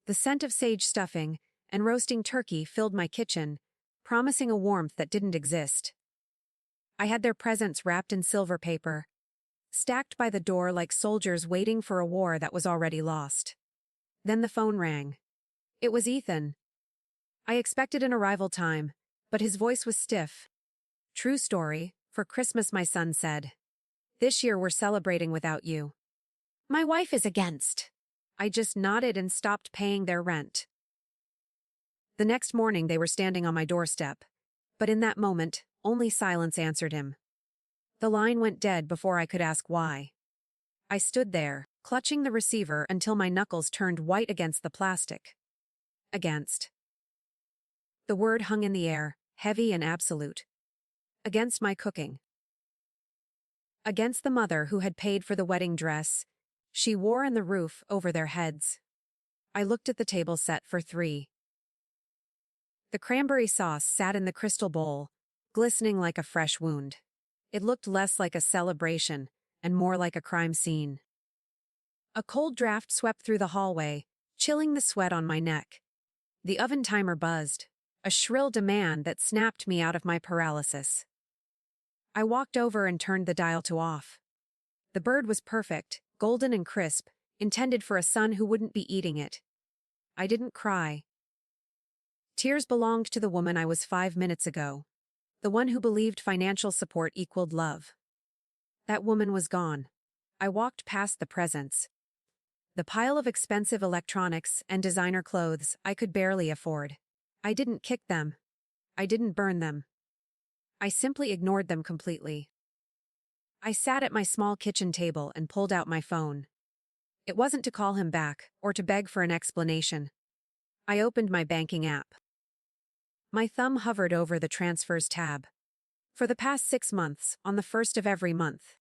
The scent of sage stuffing and roasting turkey filled my kitchen, promising a warmth that didn't exist. I had their presents wrapped in silver paper, stacked by the door like soldiers waiting for a war that was already lost. Then the phone rang. It was Ethan. I expected an arrival time, but his voice was stiff. "True story, for Christmas my son said. This year we're celebrating without you." "My wife is against." I just nodded and stopped paying their rent. The next morning they were standing on my doorstep, but in that moment, only silence answered him. The line went dead before I could ask why. I stood there, clutching the receiver until my knuckles turned white against the plastic. Against. The word hung in the air, heavy and absolute. Against my cooking. Against the mother who had paid for the wedding dress she wore and the roof over their heads. I looked at the table set for 3. The cranberry sauce sat in the crystal bowl, glistening like a fresh wound. It looked less like a celebration and more like a crime scene. A cold draft swept through the hallway, chilling the sweat on my neck. The oven timer buzzed, a shrill demand that snapped me out of my paralysis. I walked over and turned the dial to off. The bird was perfect, golden and crisp, intended for a son who wouldn't be eating it. I didn't cry. Tears belonged to the woman I was 5 minutes ago, the one who believed financial support equaled love. That woman was gone. I walked past the presents. The pile of expensive electronics and designer clothes I could barely afford. I didn't kick them. I didn't burn them. I simply ignored them completely. I sat at my small kitchen table and pulled out my phone. It wasn't to call him back or to beg for an explanation. I opened my banking app. My thumb hovered over the transfers tab. For the past 6 months, on the first of every month,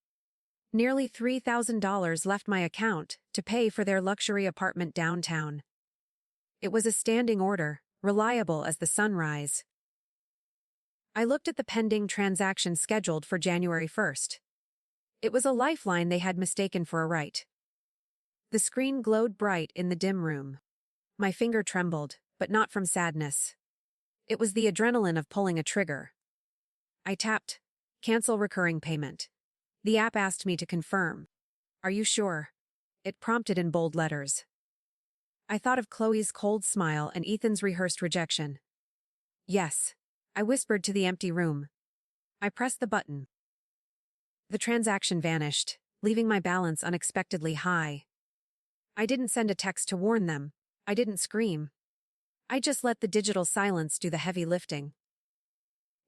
nearly $3,000 left my account to pay for their luxury apartment downtown. It was a standing order, reliable as the sunrise. I looked at the pending transaction scheduled for January 1st. It was a lifeline they had mistaken for a right. The screen glowed bright in the dim room. My finger trembled, but not from sadness. It was the adrenaline of pulling a trigger. I tapped, "Cancel recurring payment." The app asked me to confirm. "Are you sure?" It prompted in bold letters. I thought of Chloe's cold smile and Ethan's rehearsed rejection. "Yes," I whispered to the empty room. I pressed the button. The transaction vanished, leaving my balance unexpectedly high. I didn't send a text to warn them. I didn't scream. I just let the digital silence do the heavy lifting.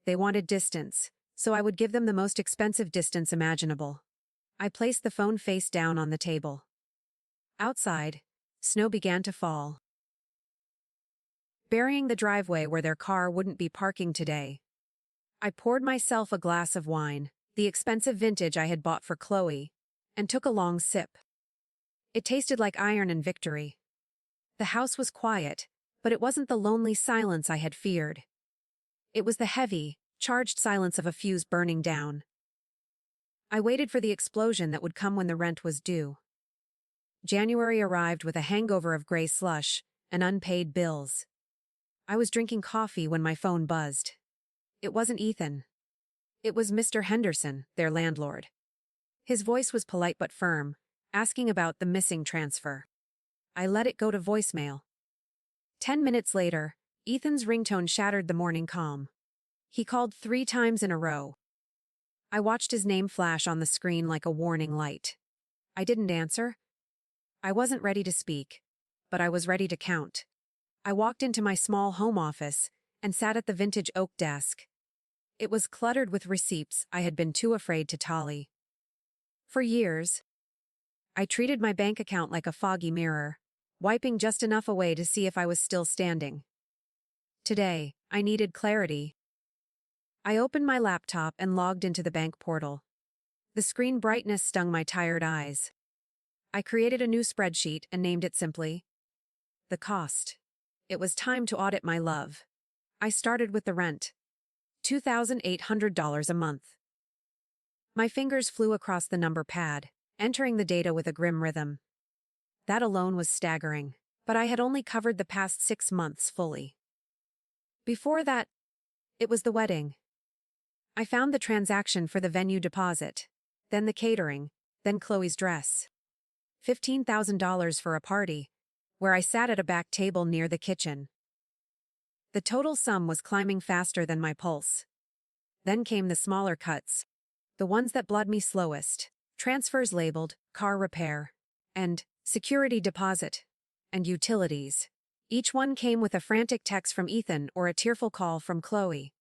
They wanted distance, so I would give them the most expensive distance imaginable. I placed the phone face down on the table. Outside, snow began to fall, burying the driveway where their car wouldn't be parking today. I poured myself a glass of wine, the expensive vintage I had bought for Chloe, and took a long sip. It tasted like iron and victory. The house was quiet, but it wasn't the lonely silence I had feared. It was the heavy, charged silence of a fuse burning down. I waited for the explosion that would come when the rent was due. January arrived with a hangover of gray slush and unpaid bills. I was drinking coffee when my phone buzzed. It wasn't Ethan. It was Mr. Henderson, their landlord. His voice was polite but firm, asking about the missing transfer. I let it go to voicemail. 10 minutes later, Ethan's ringtone shattered the morning calm. He called 3 times in a row. I watched his name flash on the screen like a warning light. I didn't answer. I wasn't ready to speak, but I was ready to count. I walked into my small home office and sat at the vintage oak desk. It was cluttered with receipts I had been too afraid to tally. For years, I treated my bank account like a foggy mirror, wiping just enough away to see if I was still standing. Today, I needed clarity. I opened my laptop and logged into the bank portal. The screen brightness stung my tired eyes. I created a new spreadsheet and named it simply the cost. It was time to audit my love. I started with the rent. $2,800 a month. My fingers flew across the number pad, entering the data with a grim rhythm. That alone was staggering, but I had only covered the past 6 months fully. Before that, it was the wedding. I found the transaction for the venue deposit, then the catering, then Chloe's dress. $15,000 for a party, where I sat at a back table near the kitchen. The total sum was climbing faster than my pulse. Then came the smaller cuts, the ones that bled me slowest, transfers labeled car repair, and security deposit, and utilities. Each one came with a frantic text from Ethan or a tearful call from Chloe.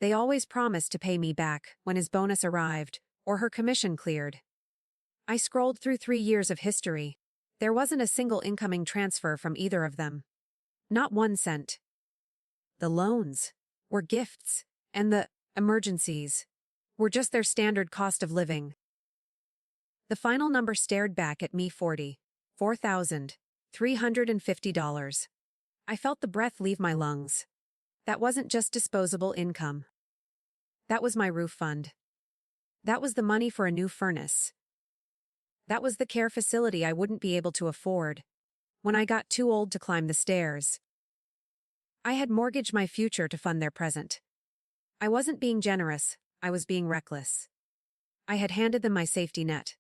They always promised to pay me back when his bonus arrived or her commission cleared. I scrolled through 3 years of history. There wasn't a single incoming transfer from either of them. Not 1 cent. The loans were gifts, and the emergencies were just their standard cost of living. The final number stared back at me: $4,350. I felt the breath leave my lungs. That wasn't just disposable income. That was my roof fund. That was the money for a new furnace. That was the care facility I wouldn't be able to afford when I got too old to climb the stairs. I had mortgaged my future to fund their present. I wasn't being generous, I was being reckless. I had handed them my safety net.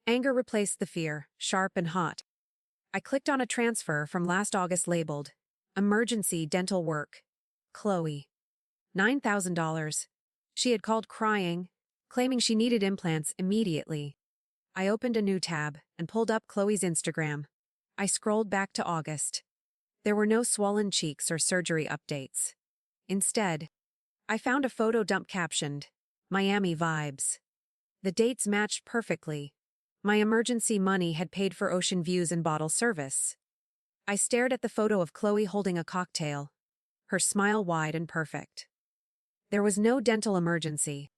Anger replaced the fear, sharp and hot. I clicked on a transfer from last August labeled emergency dental work. Chloe. $9,000. She had called crying, claiming she needed implants immediately. I opened a new tab and pulled up Chloe's Instagram. I scrolled back to August. There were no swollen cheeks or surgery updates. Instead, I found a photo dump captioned, Miami vibes. The dates matched perfectly. My emergency money had paid for ocean views and bottle service. I stared at the photo of Chloe holding a cocktail, her smile wide and perfect. There was no dental emergency.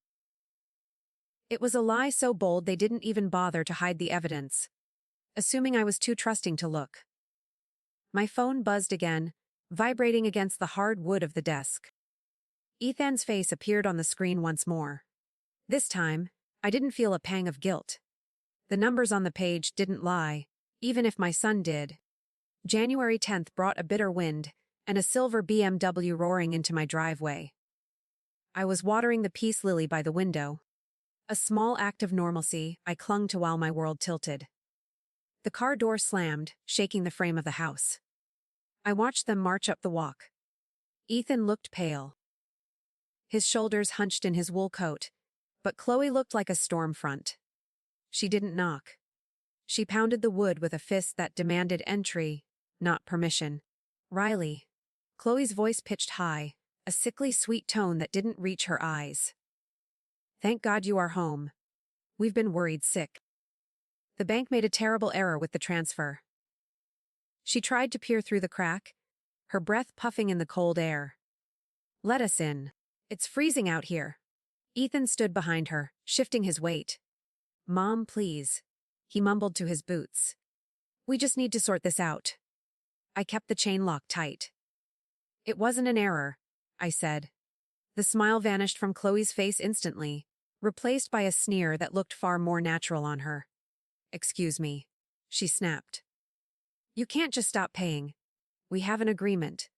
It was a lie so bold they didn't even bother to hide the evidence, assuming I was too trusting to look. My phone buzzed again, vibrating against the hard wood of the desk. Ethan's face appeared on the screen once more. This time, I didn't feel a pang of guilt. The numbers on the page didn't lie, even if my son did. January 10th brought a bitter wind and a silver BMW roaring into my driveway. I was watering the peace lily by the window. A small act of normalcy I clung to while my world tilted. The car door slammed, shaking the frame of the house. I watched them march up the walk. Ethan looked pale. His shoulders hunched in his wool coat, but Chloe looked like a storm front. She didn't knock. She pounded the wood with a fist that demanded entry, not permission. Riley. Chloe's voice pitched high, a sickly sweet tone that didn't reach her eyes. Thank God you are home. We've been worried sick. The bank made a terrible error with the transfer. She tried to peer through the crack, her breath puffing in the cold air. Let us in. It's freezing out here. Ethan stood behind her, shifting his weight. Mom, please. He mumbled to his boots. We just need to sort this out. I kept the chain lock tight. It wasn't an error, I said. The smile vanished from Chloe's face instantly, replaced by a sneer that looked far more natural on her. Excuse me, she snapped. You can't just stop paying. We have an agreement.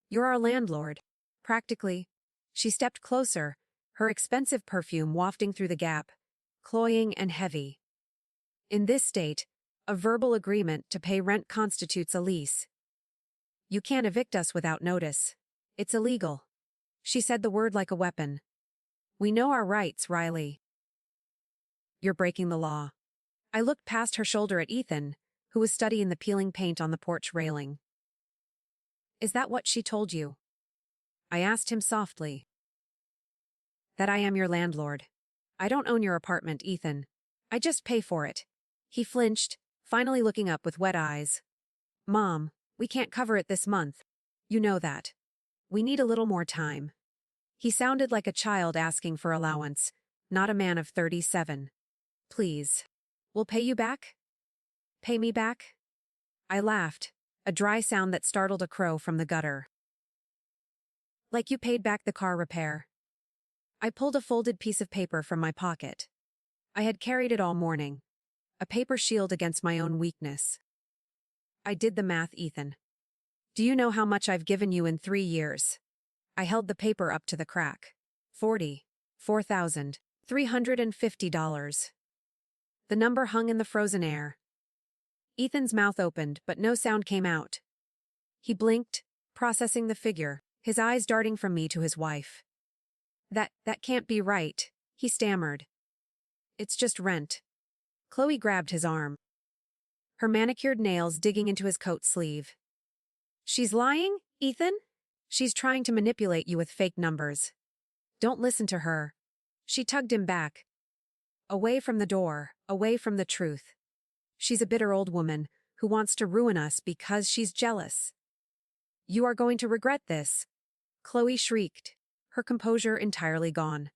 You're our landlord. Practically. She stepped closer, her expensive perfume wafting through the gap, cloying and heavy. In this state, a verbal agreement to pay rent constitutes a lease. You can't evict us without notice. It's illegal. She said the word like a weapon. We know our rights, Riley. You're breaking the law. I looked past her shoulder at Ethan, who was studying the peeling paint on the porch railing. Is that what she told you? I asked him softly. That I am your landlord. I don't own your apartment, Ethan. I just pay for it. He flinched, finally looking up with wet eyes. Mom, we can't cover it this month. You know that. We need a little more time. He sounded like a child asking for allowance, not a man of 37. Please. We'll pay you back? Pay me back? I laughed, a dry sound that startled a crow from the gutter. Like you paid back the car repair. I pulled a folded piece of paper from my pocket. I had carried it all morning. A paper shield against my own weakness. I did the math, Ethan. Do you know how much I've given you in 3 years? I held the paper up to the crack. $44,350. The number hung in the frozen air. Ethan's mouth opened, but no sound came out. He blinked, processing the figure, his eyes darting from me to his wife. That can't be right, he stammered. It's just rent. Chloe grabbed his arm, her manicured nails digging into his coat sleeve. She's lying, Ethan? She's trying to manipulate you with fake numbers. Don't listen to her. She tugged him back. Away from the door, away from the truth. She's a bitter old woman who wants to ruin us because she's jealous. You are going to regret this, Chloe shrieked, her composure entirely gone.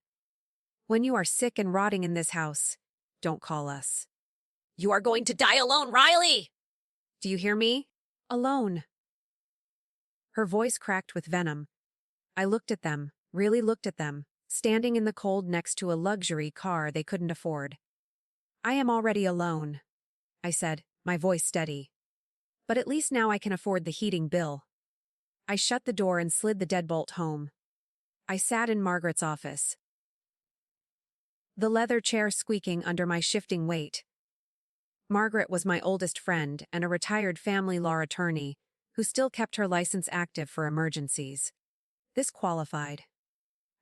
When you are sick and rotting in this house, don't call us. You are going to die alone, Riley! Do you hear me? Alone. Her voice cracked with venom. I looked at them, really looked at them, standing in the cold next to a luxury car they couldn't afford. I am already alone, I said, my voice steady. But at least now I can afford the heating bill. I shut the door and slid the deadbolt home. I sat in Margaret's office, the leather chair squeaking under my shifting weight. Margaret was my oldest friend and a retired family law attorney who still kept her license active for emergencies. This qualified.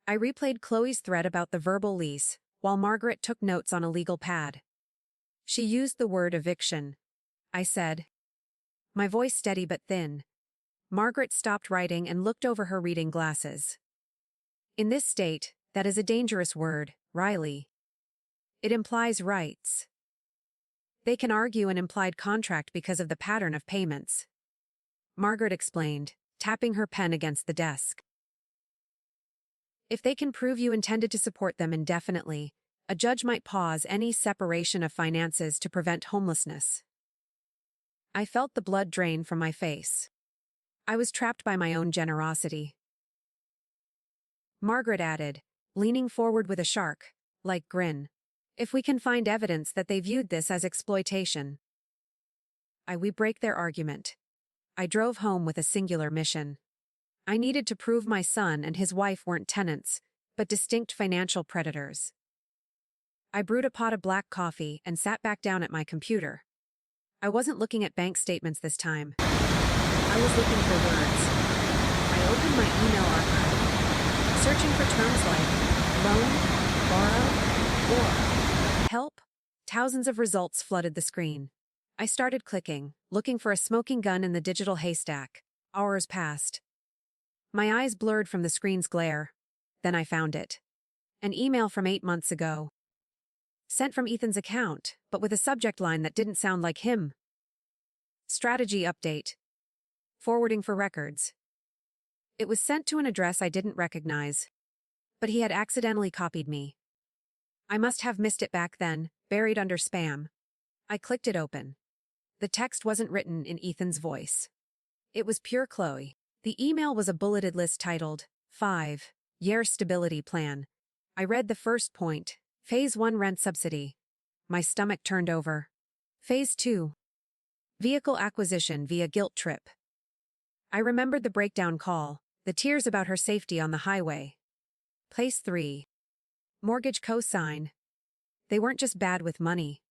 I replayed Chloe's thread about the verbal lease, while Margaret took notes on a legal pad. She used the word eviction, I said, my voice steady but thin. Margaret stopped writing and looked over her reading glasses. In this state, that is a dangerous word, Riley. It implies rights. They can argue an implied contract because of the pattern of payments. Margaret explained, tapping her pen against the desk. If they can prove you intended to support them indefinitely, a judge might pause any separation of finances to prevent homelessness. I felt the blood drain from my face. I was trapped by my own generosity. Margaret added, leaning forward with a shark-like grin. If we can find evidence that they viewed this as exploitation. We break their argument. I drove home with a singular mission. I needed to prove my son and his wife weren't tenants, but distinct financial predators. I brewed a pot of black coffee and sat back down at my computer. I wasn't looking at bank statements this time. I was looking for words. I opened my email archive, searching for terms like loan, borrow, or help. Thousands of results flooded the screen. I started clicking, looking for a smoking gun in the digital haystack. Hours passed. My eyes blurred from the screen's glare. Then I found it. An email from 8 months ago. Sent from Ethan's account, but with a subject line that didn't sound like him. Strategy update. Forwarding for records. It was sent to an address I didn't recognize. But he had accidentally copied me. I must have missed it back then, buried under spam. I clicked it open. The text wasn't written in Ethan's voice. It was pure Chloe. The email was a bulleted list titled, 5-year stability plan. I read the first point, Phase 1 rent subsidy. My stomach turned over. Phase 2. Vehicle acquisition via guilt trip. I remembered the breakdown call, the tears about her safety on the highway. Phase 3. Mortgage co-sign. They weren't just bad with money.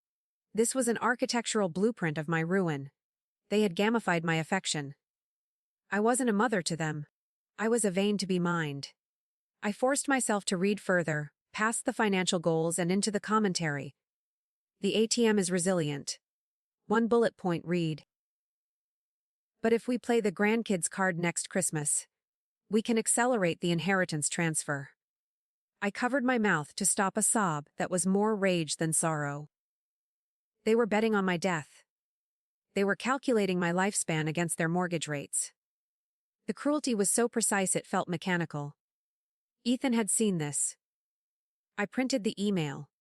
This was an architectural blueprint of my ruin. They had gamified my affection. I wasn't a mother to them. I was a vein to be mined. I forced myself to read further, past the financial goals and into the commentary. The ATM is resilient. One bullet point read. But if we play the grandkids card next Christmas, we can accelerate the inheritance transfer. I covered my mouth to stop a sob that was more rage than sorrow. They were betting on my death. They were calculating my lifespan against their mortgage rates. The cruelty was so precise it felt mechanical. Ethan had seen this. I printed the email.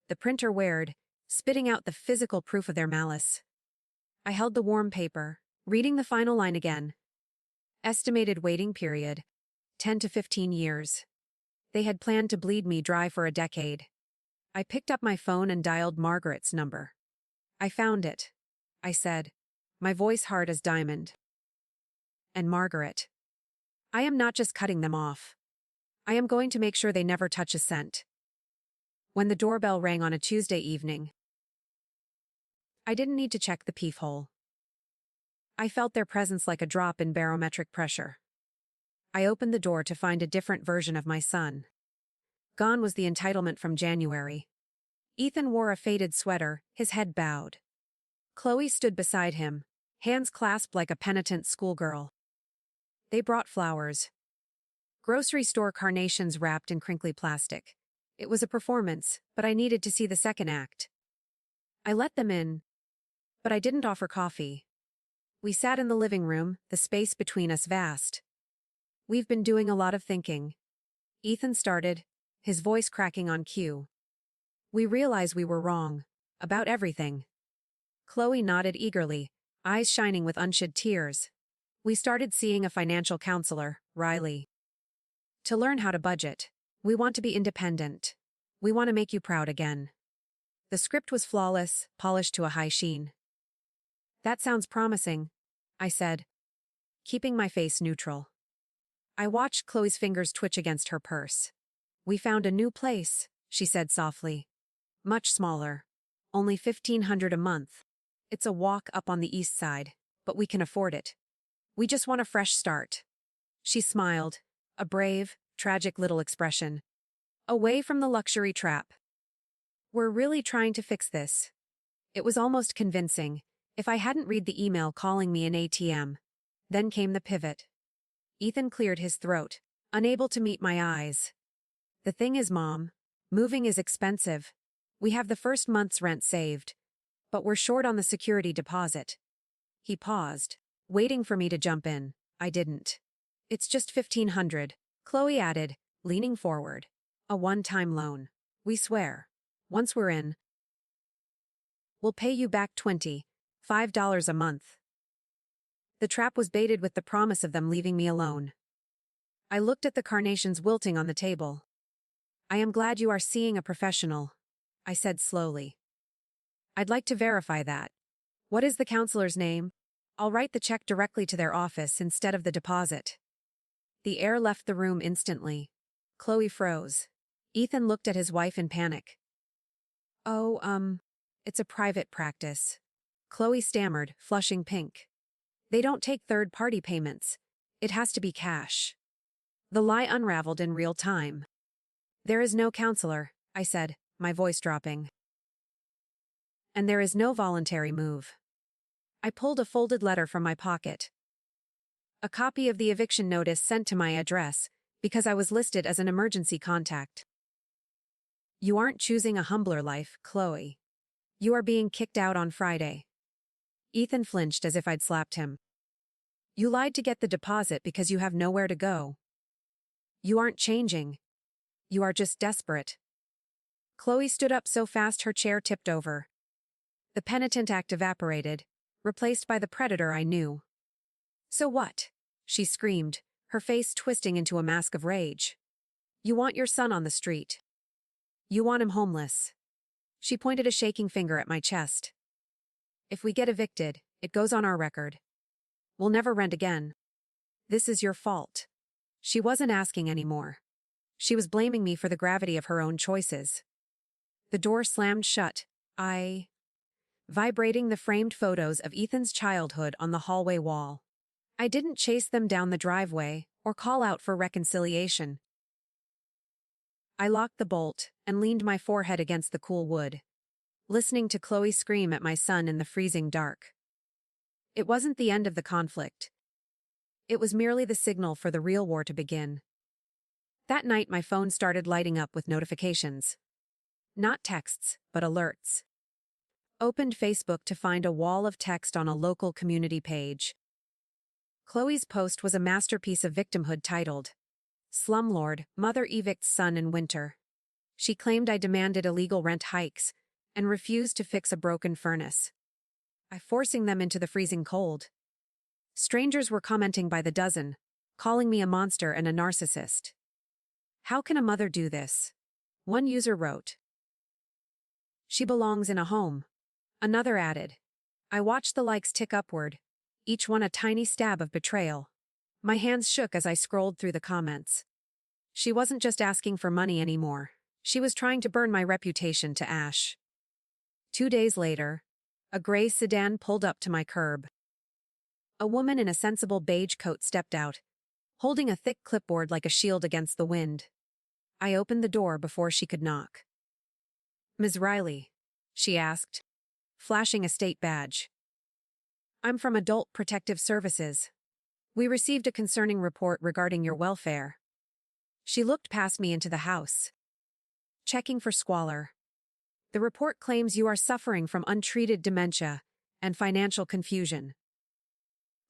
The printer whirred, spitting out the physical proof of their malice. I held the warm paper, reading the final line again. Estimated waiting period, 10 to 15 years. They had planned to bleed me dry for a decade. I picked up my phone and dialed Margaret's number. I found it, I said, my voice hard as diamond. And Margaret. I am not just cutting them off. I am going to make sure they never touch a cent. When the doorbell rang on a Tuesday evening, I didn't need to check the peephole. I felt their presence like a drop in barometric pressure. I opened the door to find a different version of my son. Gone was the entitlement from January. Ethan wore a faded sweater, his head bowed. Chloe stood beside him, hands clasped like a penitent schoolgirl. They brought flowers. Grocery store carnations wrapped in crinkly plastic. It was a performance, but I needed to see the second act. I let them in, but I didn't offer coffee. We sat in the living room, the space between us vast. We've been doing a lot of thinking. Ethan started, his voice cracking on cue. We realized we were wrong. About everything. Chloe nodded eagerly, eyes shining with unshed tears. We started seeing a financial counselor, Riley. To learn how to budget. We want to be independent. We want to make you proud again. The script was flawless, polished to a high sheen. That sounds promising, I said, keeping my face neutral. I watched Chloe's fingers twitch against her purse. We found a new place, she said softly. Much smaller. Only $1,500 a month. It's a walk up on the east side, but we can afford it. We just want a fresh start. She smiled, a brave, tragic little expression. Away from the luxury trap. We're really trying to fix this. It was almost convincing, if I hadn't read the email calling me an ATM. Then came the pivot. Ethan cleared his throat, unable to meet my eyes. The thing is, Mom, moving is expensive. We have the first month's rent saved, but we're short on the security deposit. He paused, waiting for me to jump in. I didn't. It's just $1,500, Chloe added, leaning forward. A one-time loan. We swear. Once we're in, we'll pay you back $25 a month. The trap was baited with the promise of them leaving me alone. I looked at the carnations wilting on the table. I am glad you are seeing a professional, I said slowly. I'd like to verify that. What is the counselor's name? I'll write the check directly to their office instead of the deposit. The air left the room instantly. Chloe froze. Ethan looked at his wife in panic. Oh, it's a private practice. Chloe stammered, flushing pink. They don't take third-party payments. It has to be cash. The lie unraveled in real time. There is no counselor, I said, my voice dropping. And there is no voluntary move. I pulled a folded letter from my pocket. A copy of the eviction notice sent to my address, because I was listed as an emergency contact. You aren't choosing a humbler life, Chloe. You are being kicked out on Friday. Ethan flinched as if I'd slapped him. You lied to get the deposit because you have nowhere to go. You aren't changing. You are just desperate. Chloe stood up so fast her chair tipped over. The penitent act evaporated, replaced by the predator I knew. So what? She screamed, her face twisting into a mask of rage. You want your son on the street. You want him homeless. She pointed a shaking finger at my chest. If we get evicted, it goes on our record. We'll never rent again. This is your fault. She wasn't asking anymore. She was blaming me for the gravity of her own choices. The door slammed shut, vibrating the framed photos of Ethan's childhood on the hallway wall. I didn't chase them down the driveway or call out for reconciliation. I locked the bolt and leaned my forehead against the cool wood, listening to Chloe scream at my son in the freezing dark. It wasn't the end of the conflict. It was merely the signal for the real war to begin. That night my phone started lighting up with notifications. Not texts, but alerts. Opened Facebook to find a wall of text on a local community page. Chloe's post was a masterpiece of victimhood titled, Slumlord, Mother Evicts Son in Winter. She claimed I demanded illegal rent hikes and refused to fix a broken furnace. I forcing them into the freezing cold. Strangers were commenting by the dozen, calling me a monster and a narcissist. How can a mother do this? One user wrote. She belongs in a home. Another added. I watched the likes tick upward, each one a tiny stab of betrayal. My hands shook as I scrolled through the comments. She wasn't just asking for money anymore. She was trying to burn my reputation to ash. 2 days later, a gray sedan pulled up to my curb. A woman in a sensible beige coat stepped out, holding a thick clipboard like a shield against the wind. I opened the door before she could knock. "Ms. Riley?" she asked, flashing a state badge. "I'm from Adult Protective Services. We received a concerning report regarding your welfare." She looked past me into the house. "Checking for squalor. The report claims you are suffering from untreated dementia and financial confusion."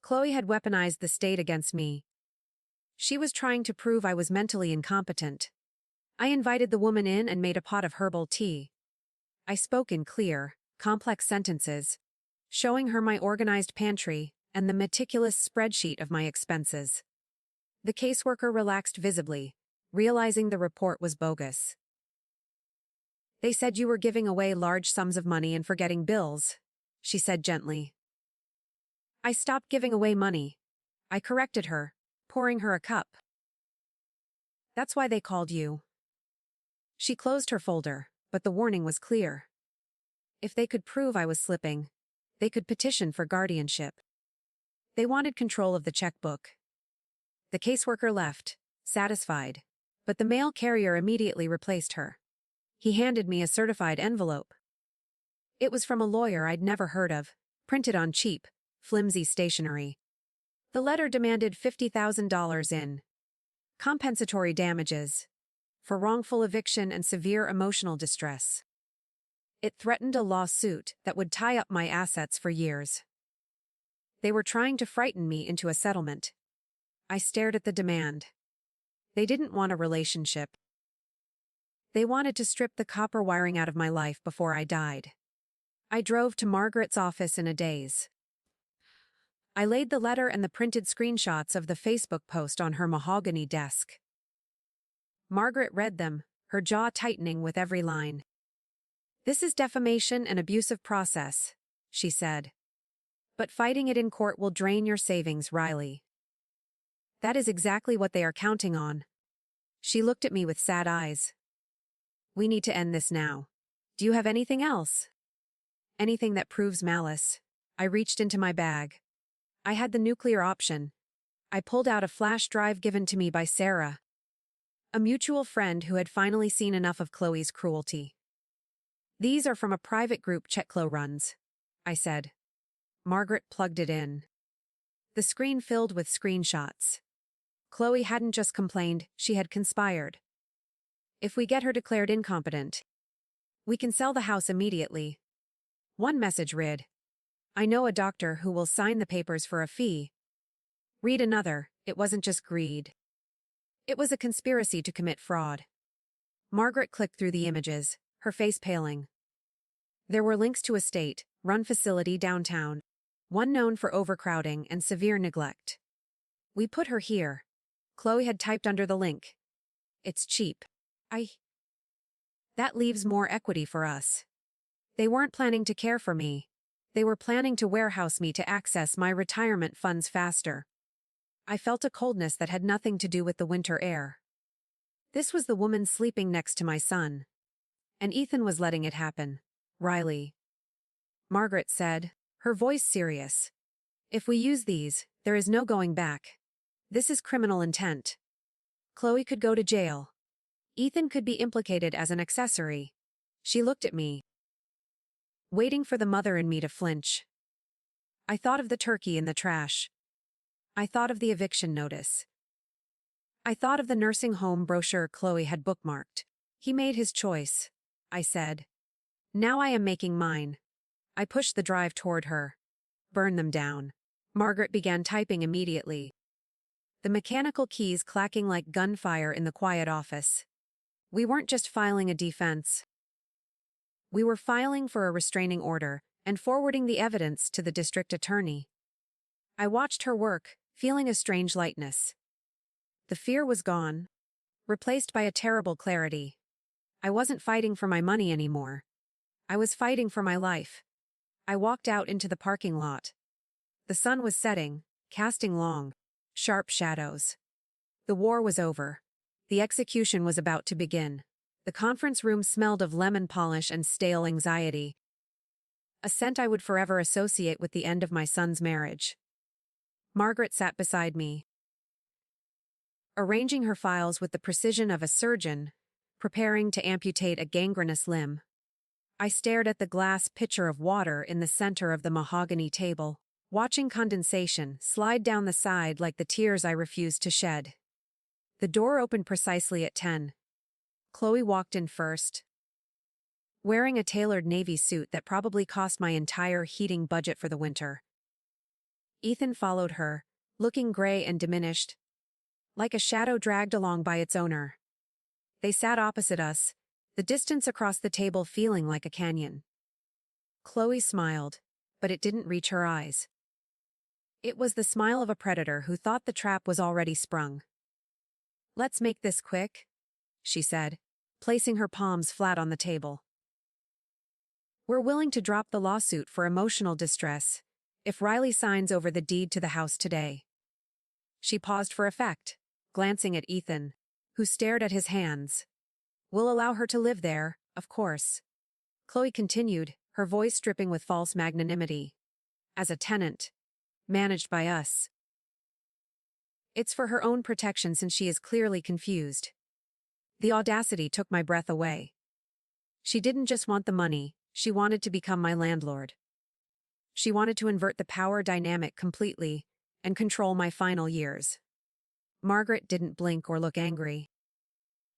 Chloe had weaponized the state against me. She was trying to prove I was mentally incompetent. I invited the woman in and made a pot of herbal tea. I spoke in clear, complex sentences, showing her my organized pantry and the meticulous spreadsheet of my expenses. The caseworker relaxed visibly, realizing the report was bogus. "They said you were giving away large sums of money and forgetting bills," she said gently. "I stopped giving away money," I corrected her, pouring her a cup. "That's why they called you." She closed her folder, but the warning was clear. If they could prove I was slipping, they could petition for guardianship. They wanted control of the checkbook. The caseworker left, satisfied, but the mail carrier immediately replaced her. He handed me a certified envelope. It was from a lawyer I'd never heard of, printed on cheap, flimsy stationery. The letter demanded $50,000 in compensatory damages for wrongful eviction and severe emotional distress. It threatened a lawsuit that would tie up my assets for years. They were trying to frighten me into a settlement. I stared at the demand. They didn't want a relationship. They wanted to strip the copper wiring out of my life before I died. I drove to Margaret's office in a daze. I laid the letter and the printed screenshots of the Facebook post on her mahogany desk. Margaret read them, her jaw tightening with every line. "This is defamation and abusive process," she said. "But fighting it in court will drain your savings, Riley." "That is exactly what they are counting on." She looked at me with sad eyes. "We need to end this now. Do you have anything else?" "Anything that proves malice." I reached into my bag. I had the nuclear option. I pulled out a flash drive given to me by Sarah, a mutual friend who had finally seen enough of Chloe's cruelty. "These are from a private group Chloe runs," I said. Margaret plugged it in. The screen filled with screenshots. Chloe hadn't just complained, she had conspired. "If we get her declared incompetent, we can sell the house immediately." One message read, "I know a doctor who will sign the papers for a fee." Read another, it wasn't just greed. It was a conspiracy to commit fraud. Margaret clicked through the images, her face paling. There were links to a state-run facility downtown, one known for overcrowding and severe neglect. "We put her here." Chloe had typed under the link. "It's cheap. That leaves more equity for us." They weren't planning to care for me. They were planning to warehouse me to access my retirement funds faster. I felt a coldness that had nothing to do with the winter air. This was the woman sleeping next to my son. And Ethan was letting it happen. "Riley," Margaret said, her voice serious. "If we use these, there is no going back. This is criminal intent. Chloe could go to jail. Ethan could be implicated as an accessory." She looked at me, waiting for the mother in me to flinch. I thought of the turkey in the trash. I thought of the eviction notice. I thought of the nursing home brochure Chloe had bookmarked. "He made his choice," I said. "Now I am making mine." I pushed the drive toward her. "Burn them down." Margaret began typing immediately, the mechanical keys clacking like gunfire in the quiet office. We weren't just filing a defense. We were filing for a restraining order and forwarding the evidence to the district attorney. I watched her work, feeling a strange lightness. The fear was gone, replaced by a terrible clarity. I wasn't fighting for my money anymore. I was fighting for my life. I walked out into the parking lot. The sun was setting, casting long, sharp shadows. The war was over. The execution was about to begin. The conference room smelled of lemon polish and stale anxiety, a scent I would forever associate with the end of my son's marriage. Margaret sat beside me, arranging her files with the precision of a surgeon, preparing to amputate a gangrenous limb. I stared at the glass pitcher of water in the center of the mahogany table, watching condensation slide down the side like the tears I refused to shed. The door opened precisely at 10. Chloe walked in first, wearing a tailored navy suit that probably cost my entire heating budget for the winter. Ethan followed her, looking gray and diminished, like a shadow dragged along by its owner. They sat opposite us, the distance across the table feeling like a canyon. Chloe smiled, but it didn't reach her eyes. It was the smile of a predator who thought the trap was already sprung. "Let's make this quick," she said, placing her palms flat on the table. "We're willing to drop the lawsuit for emotional distress if Riley signs over the deed to the house today." She paused for effect, glancing at Ethan, who stared at his hands. "We'll allow her to live there, of course," Chloe continued, her voice dripping with false magnanimity. "As a tenant, managed by us. It's for her own protection since she is clearly confused." The audacity took my breath away. She didn't just want the money, she wanted to become my landlord. She wanted to invert the power dynamic completely and control my final years. Margaret didn't blink or look angry.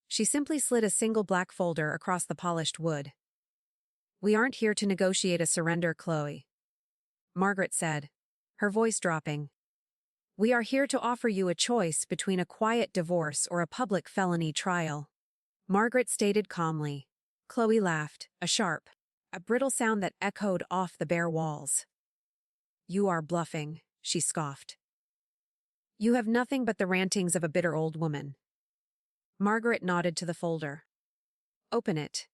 She simply slid a single black folder across the polished wood. "We aren't here to negotiate a surrender, Chloe," Margaret said, her voice dropping. "We are here to offer you a choice between a quiet divorce or a public felony trial." Margaret stated calmly. Chloe laughed, a brittle sound that echoed off the bare walls. "You are bluffing," she scoffed. "You have nothing but the rantings of a bitter old woman." Margaret nodded to the folder. "Open it."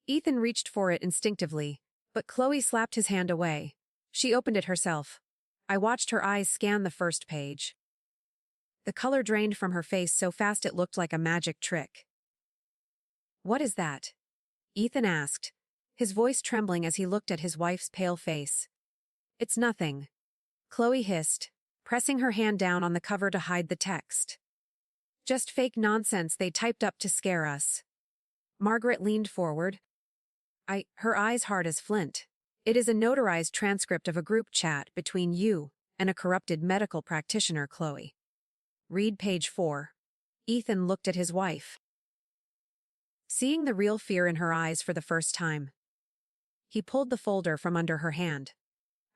Ethan reached for it instinctively, but Chloe slapped his hand away. She opened it herself. I watched her eyes scan the first page. The color drained from her face so fast it looked like a magic trick. "What is that?" Ethan asked, his voice trembling as he looked at his wife's pale face. "It's nothing," Chloe hissed, pressing her hand down on the cover to hide the text. "Just fake nonsense they typed up to scare us." Margaret leaned forward, her eyes hard as flint. "It is a notarized transcript of a group chat between you and a corrupted medical practitioner, Chloe. Read page 4. Ethan looked at his wife, seeing the real fear in her eyes for the first time. He pulled the folder from under her hand.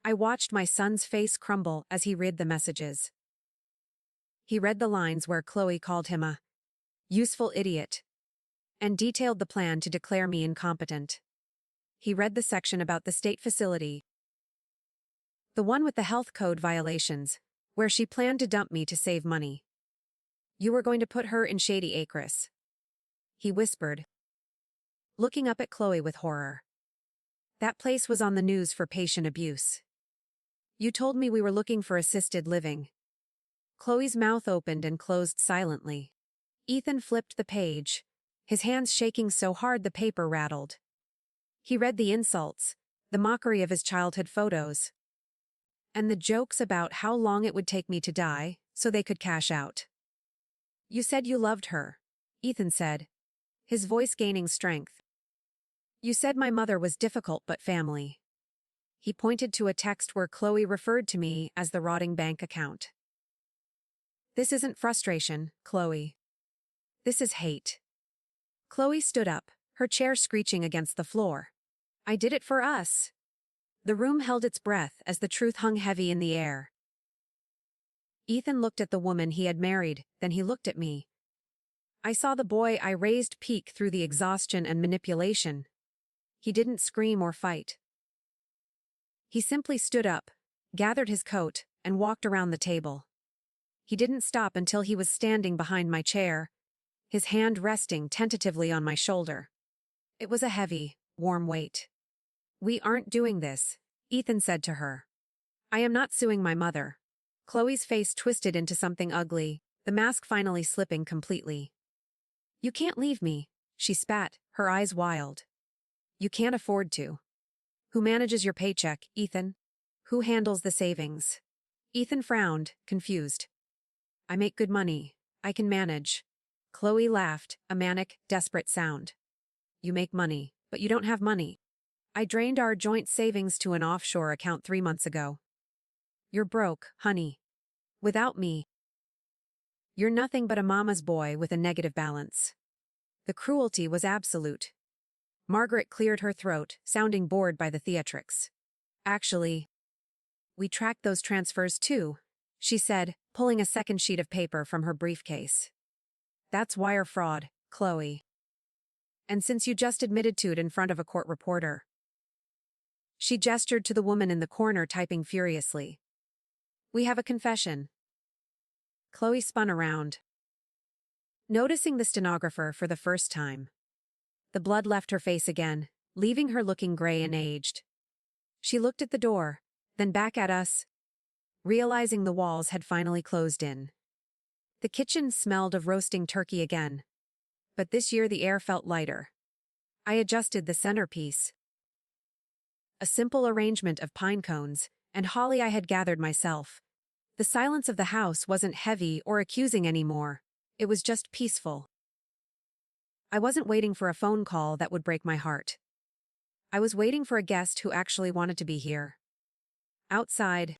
I watched my son's face crumble as he read the messages. He read the lines where Chloe called him a useful idiot and detailed the plan to declare me incompetent. He read the section about the state facility, the one with the health code violations, where she planned to dump me to save money. "You were going to put her in Shady Acres," he whispered, looking up at Chloe with horror. "That place was on the news for patient abuse. You told me we were looking for assisted living." Chloe's mouth opened and closed silently. Ethan flipped the page, his hands shaking so hard the paper rattled. He read the insults, the mockery of his childhood photos, and the jokes about how long it would take me to die so they could cash out. "You said you loved her," Ethan said, his voice gaining strength. "You said my mother was difficult but family." He pointed to a text where Chloe referred to me as the rotting bank account. "This isn't frustration, Chloe. This is hate." Chloe stood up, her chair screeching against the floor. "I did it for us." The room held its breath as the truth hung heavy in the air. Ethan looked at the woman he had married, then he looked at me. I saw the boy I raised peek through the exhaustion and manipulation. He didn't scream or fight. He simply stood up, gathered his coat, and walked around the table. He didn't stop until he was standing behind my chair, his hand resting tentatively on my shoulder. It was a heavy, warm weight. "We aren't doing this," Ethan said to her. I am not suing my mother. Chloe's face twisted into something ugly, the mask finally slipping completely. You can't leave me, she spat, her eyes wild. You can't afford to. Who manages your paycheck, Ethan? Who handles the savings? Ethan frowned, confused. I make good money. I can manage. Chloe laughed, a manic, desperate sound. You make money, but you don't have money. I drained our joint savings to an offshore account 3 months ago. You're broke, honey. Without me. You're nothing but a mama's boy with a negative balance. The cruelty was absolute. Margaret cleared her throat, sounding bored by the theatrics. Actually, we tracked those transfers too, she said, pulling a second sheet of paper from her briefcase. That's wire fraud, Chloe. And since you just admitted to it in front of a court reporter. She gestured to the woman in the corner typing furiously. We have a confession. Chloe spun around, noticing the stenographer for the first time. The blood left her face again, leaving her looking gray and aged. She looked at the door, then back at us, realizing the walls had finally closed in. The kitchen smelled of roasting turkey again. But this year the air felt lighter. I adjusted the centerpiece. A simple arrangement of pine cones and holly I had gathered myself. The silence of the house wasn't heavy or accusing anymore. It was just peaceful. I wasn't waiting for a phone call that would break my heart. I was waiting for a guest who actually wanted to be here. Outside,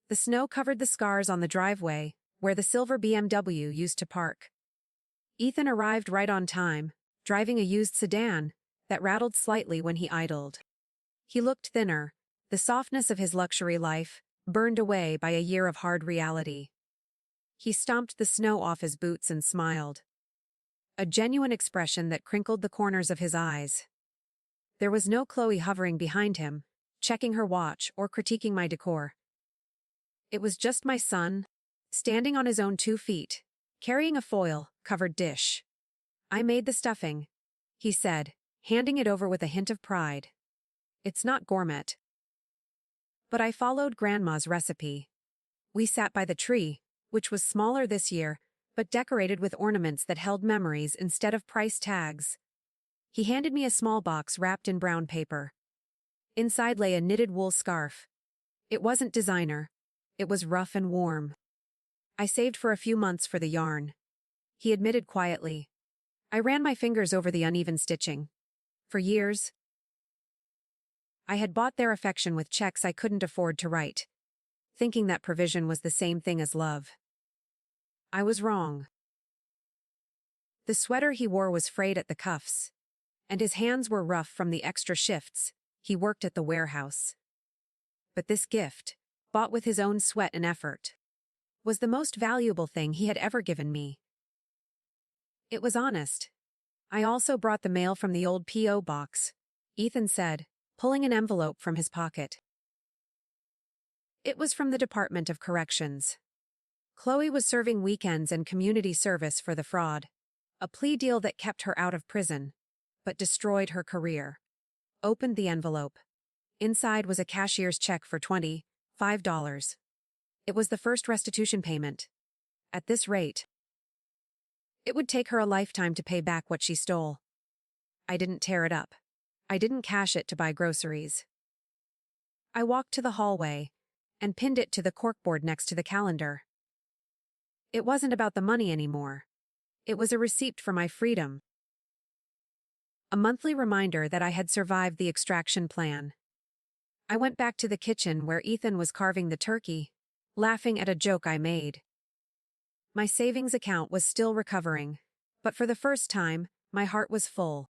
the snow covered the scars on the driveway where the silver BMW used to park. Ethan arrived right on time, driving a used sedan that rattled slightly when he idled. He looked thinner, the softness of his luxury life burned away by a year of hard reality. He stomped the snow off his boots and smiled. A genuine expression that crinkled the corners of his eyes. There was no Chloe hovering behind him, checking her watch or critiquing my decor. It was just my son, standing on his own 2 feet, carrying a foil-covered dish. I made the stuffing, he said, handing it over with a hint of pride. It's not gourmet. But I followed Grandma's recipe. We sat by the tree, which was smaller this year, but decorated with ornaments that held memories instead of price tags. He handed me a small box wrapped in brown paper. Inside lay a knitted wool scarf. It wasn't designer. It was rough and warm. I saved for a few months for the yarn. He admitted quietly. I ran my fingers over the uneven stitching. For years, I had bought their affection with checks I couldn't afford to write, thinking that provision was the same thing as love. I was wrong. The sweater he wore was frayed at the cuffs, and his hands were rough from the extra shifts he worked at the warehouse. But this gift, bought with his own sweat and effort, was the most valuable thing he had ever given me. It was honest. I also brought the mail from the old P.O. box, Ethan said, pulling an envelope from his pocket. It was from the Department of Corrections. Chloe was serving weekends and community service for the fraud, a plea deal that kept her out of prison, but destroyed her career. Opened the envelope. Inside was a cashier's check for $25. It was the first restitution payment. At this rate, it would take her a lifetime to pay back what she stole. I didn't tear it up. I didn't cash it to buy groceries. I walked to the hallway and pinned it to the corkboard next to the calendar. It wasn't about the money anymore. It was a receipt for my freedom. A monthly reminder that I had survived the extraction plan. I went back to the kitchen where Ethan was carving the turkey, laughing at a joke I made. My savings account was still recovering, but for the first time, my heart was full.